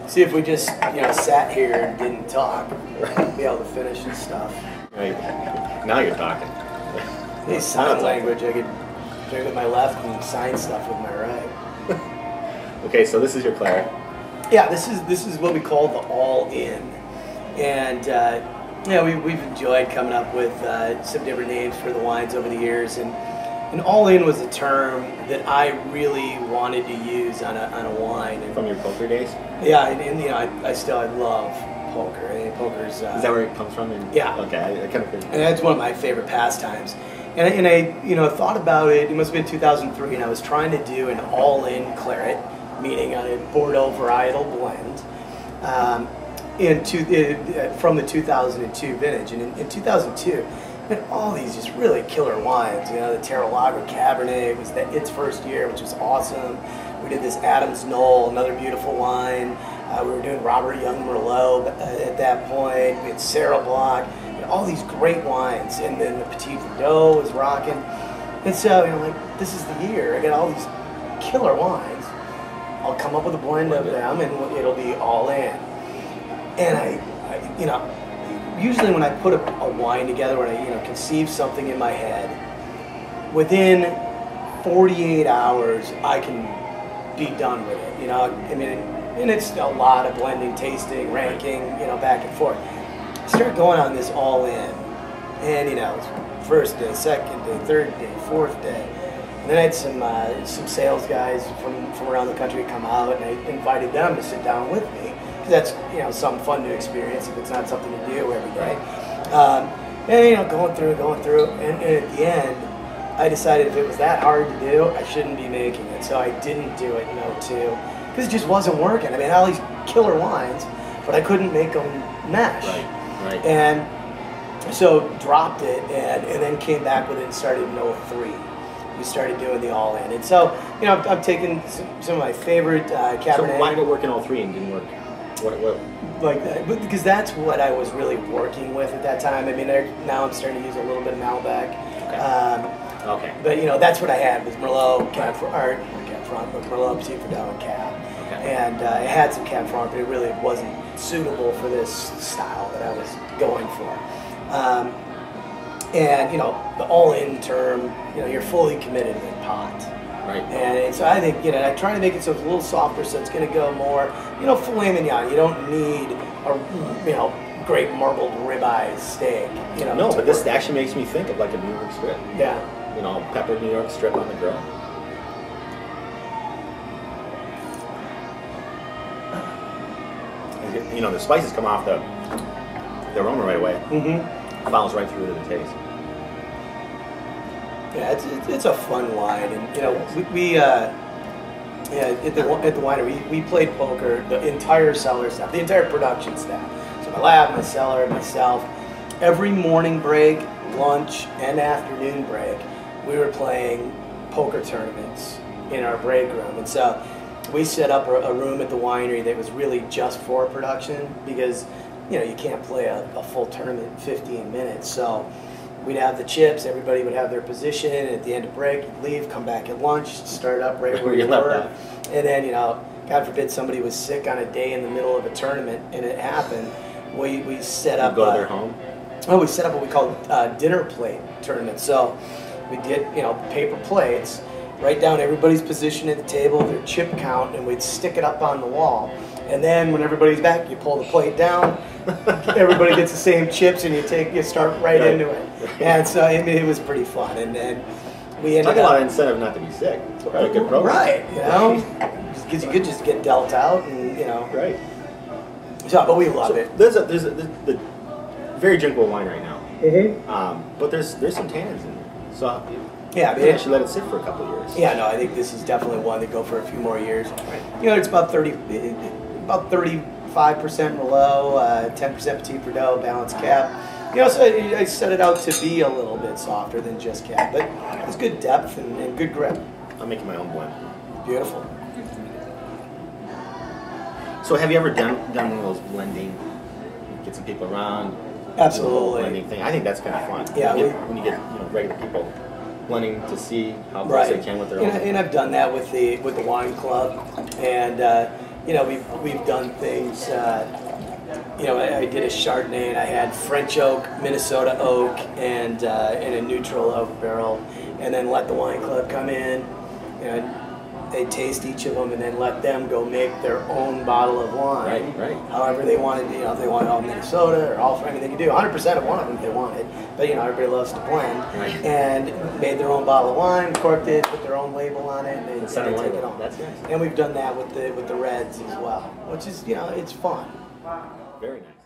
See if we just sat here and didn't talk, we'd be able to finish this stuff. Right. Now you're talking. Hey, sign language. I could drink with my left and sign stuff with my right. Okay, so this is your claret. Yeah, this is what we call the all-in, and we've enjoyed coming up with some different names for the wines over the years, and all-in was a term that I really wanted to use on a wine. And, from your poker days? Yeah, and I love poker. I mean, poker's is that where it comes from? Yeah. Okay, I kind of figured. And that's one of my favorite pastimes. And I thought about it. It must have been 2003, and I was trying to do an all-in claret, meaning a Bordeaux varietal blend, from the 2002 vintage. And in 2002, we had all these just really killer wines. The Terralaga Cabernet was its first year, which was awesome. We did this Adams Knoll, another beautiful wine. We were doing Robert Young Merlot at that point. We had Sarah Block, all these great wines. And then the Petit Verdot was rocking. And so, this is the year. I got all these killer wines. I'll come up with a blend of them, and it'll be all in. And I usually when I put a wine together, when I conceive something in my head, within 48 hours I can be done with it. And it's a lot of blending, tasting, ranking, back and forth. I started going on this all in, and first day, second day, third day, fourth day. And then I had some sales guys from around the country come out, and I invited them to sit down with me, because that's something fun to experience if it's not something to do every day. And going through, and at the end, I decided if it was that hard to do, I shouldn't be making it. So I didn't do it in 02, because it just wasn't working. I mean, I had all these killer wines, but I couldn't make them mesh. Right. And so dropped it, and then came back with it and started in 03. We started doing the all-in. And so, I've taken some of my favorite Cabernet. So why did it work in 03 and didn't work? What? Like that, because that's what I was really working with at that time. I mean, now I'm starting to use a little bit of Malbec. Okay. But that's what I had was Merlot, Merlot, Petit Verdot, and Cab. Okay. And I had some Cab Franc, but it really wasn't suitable for this style that I was going for. And the all-in term, you're fully committed to the pot. Right. And so I think, I try to make it so it's a little softer, so it's going to go more, filet mignon. You don't need a, great marbled ribeye steak. No, but this actually makes me think of like a New York strip. Yeah. Peppered New York strip on the grill. The spices come off the aroma right away. Mm-hmm. Follows right through to the taste. Yeah, it's a fun wine, and we at the winery we played poker, the entire cellar staff, the entire production staff. So my lab, my cellar, myself. Every morning break, lunch, and afternoon break, we were playing poker tournaments in our break room, and so we set up a room at the winery that was really just for production, because you can't play a full tournament in 15 minutes. So we'd have the chips, everybody would have their position, and at the end of break, you'd leave, come back at lunch, start up right where you were. And then, God forbid somebody was sick on a day in the middle of a tournament, and it happened, we set up... Go to their home? We set up what we called dinner plate tournament. So we did, paper plates, write down everybody's position at the table, their chip count, and we'd stick it up on the wall. And then when everybody's back, you pull the plate down, everybody gets the same chips, and you start right into it. And so it was pretty fun. And then we ended up... Talk about an incentive not to be sick. Quite a good program. Right, because you could just get dealt out, and Right. So, but we love it. There's a very drinkable wine right now. Mm-hmm. But there's some tannins in there. So yeah, you actually let it sit for a couple of years. Yeah, no, I think this is definitely one that go for a few more years. Right. It's about 35% Merlot, 10% Petit Verdot, balanced Cab. So I set it out to be a little bit softer than just Cab, but it's good depth and good grip. I'm making my own blend. Beautiful. So have you ever done one of those blending, get some people around? Absolutely. Blending thing. I think that's kind of fun. Yeah. When you get regular people blending to see how close they can with their own. And I've done that with the wine club, and you know, we've done things. You know, I did a Chardonnay, and I had French oak, Minnesota oak, and a neutral oak barrel, and then let the wine club come in, and they taste each of them, and then let them go make their own bottle of wine. Right. However they wanted, you know, if they wanted all Minnesota or all, I mean, they could do 100% of one of them if they wanted, but you know, everybody loves to blend. Right. And made their own bottle of wine, corked it, put their own label on it, and they Send take it it on. That's nice. And we've done that with the reds as well, which is, you know, it's fun. Very nice.